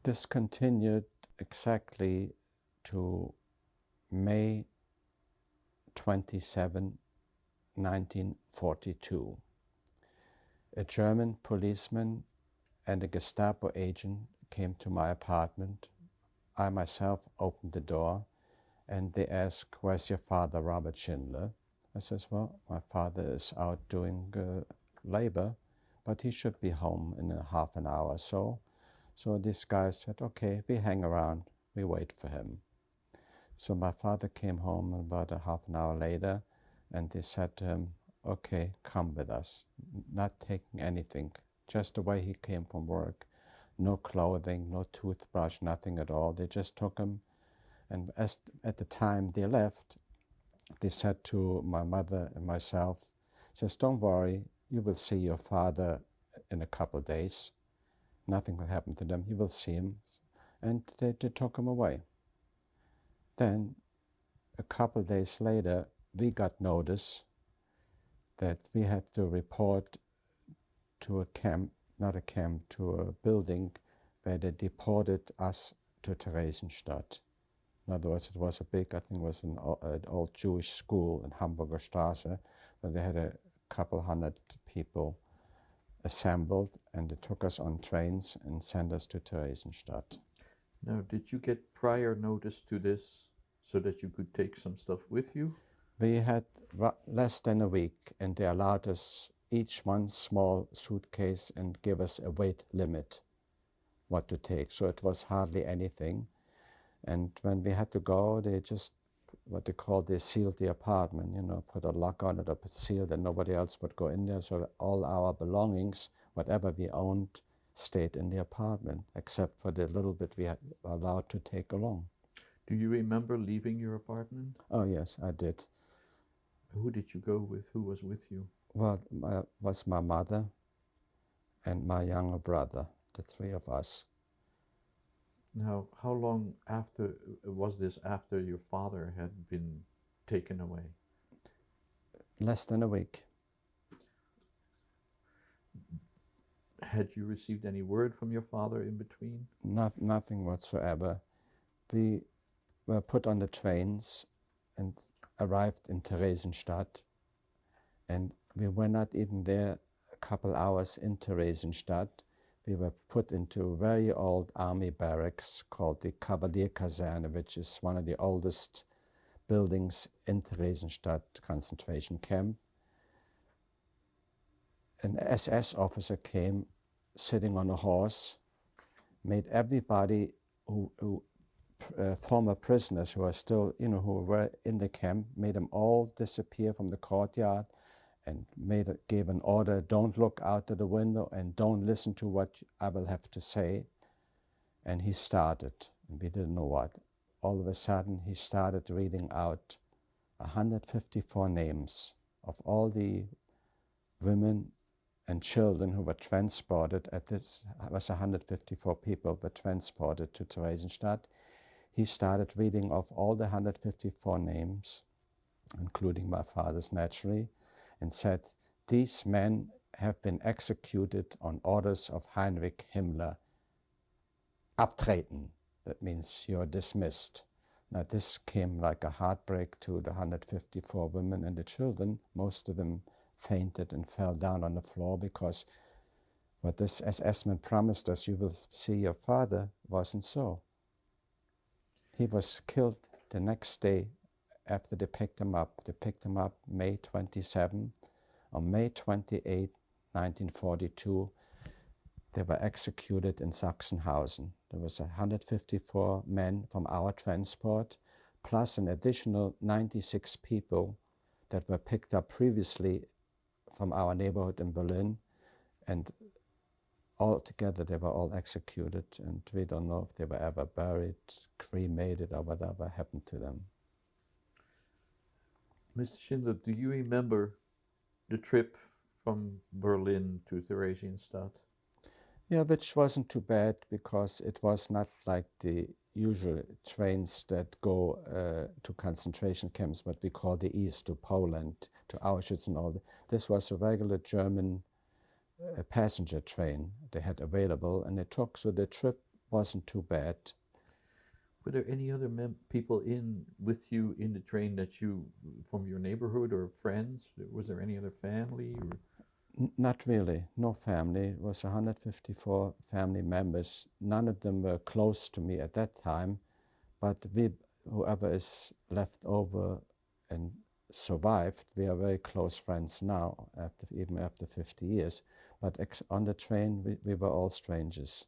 This continued exactly to May 27, 1942. A German policeman and a Gestapo agent came to my apartment. I myself opened the door, and they asked, "Where's your father, Robert Schindler?" I says, "Well, my father is out doing labor, but he should be home in a half an hour or so." So this guy said, "Okay, we hang around, we wait for him." So my father came home about a half an hour later, and they said to him, "Okay, come with us," not taking anything, just the way he came from work. No clothing, no toothbrush, nothing at all. They just took him, and at the time they left, they said to my mother and myself, says, "Don't worry, you will see your father in a couple of days. Nothing will happen to them, you will see him." And they took him away. Then, a couple of days later, we got notice that we had to report to a camp, not a camp, to a building where they deported us to Theresienstadt. In other words, it was a big, I think it was an old Jewish school in Hamburger Straße, where they had a couple hundred people assembled, and they took us on trains and sent us to Theresienstadt. Now, did you get prior notice to this so that you could take some stuff with you? We had less than a week, and they allowed us each one small suitcase and give us a weight limit what to take. So it was hardly anything. And when we had to go, they just, what they call, they sealed the apartment, you know, put a lock on it or sealed, and nobody else would go in there. So all our belongings, whatever we owned, stayed in the apartment, except for the little bit we had allowed to take along. Do you remember leaving your apartment? Oh yes, I did. Who did you go with? Who was with you? Well, was my mother and my younger brother, the three of us. Now, how long after was this after your father had been taken away? Less than a week. Had you received any word from your father in between? Nothing whatsoever. We were put on the trains and arrived in Theresienstadt, and we were not even there a couple hours in Theresienstadt. We were put into a very old army barracks called the Kavalierkaserne, which is one of the oldest buildings in Theresienstadt concentration camp. An SS officer came sitting on a horse, made everybody who former prisoners who are still, you know, who were in the camp, made them all disappear from the courtyard, and gave an order: "Don't look out of the window and don't listen to what I will have to say." And he started, and we didn't know what. All of a sudden, he started reading out 154 names of all the women and children who were transported. At this was 154 people were transported to Theresienstadt. He started reading off all the 154 names, including my father's naturally, and said, "These men have been executed on orders of Heinz Himmler. Abtreten." That means you're dismissed. Now this came like a heartbreak to the 154 women and the children. Most of them fainted and fell down on the floor, because what this SS-man promised us, "You will see your father," wasn't so. He was killed the next day after they picked him up. They picked him up May 27. On May 28, 1942, they were executed in Sachsenhausen. There was 154 men from our transport, plus an additional 96 people that were picked up previously from our neighborhood in Berlin, and altogether they were all executed, and we don't know if they were ever buried, cremated, or whatever happened to them. Mr. Schindler, do you remember the trip from Berlin to Theresienstadt? Yeah, which wasn't too bad, because it was not like the usual trains that go to concentration camps, what we call the East, to Poland, to Auschwitz and all that. This was a regular German passenger train they had available, and it took, so the trip wasn't too bad. Were there any other people with you in the train that you, from your neighborhood or friends? Was there any other family? Or? Not really, no family. It was 154 family members. None of them were close to me at that time, but whoever is left over and survived, we are very close friends now, even after 50 years. But on the train, we were all strangers.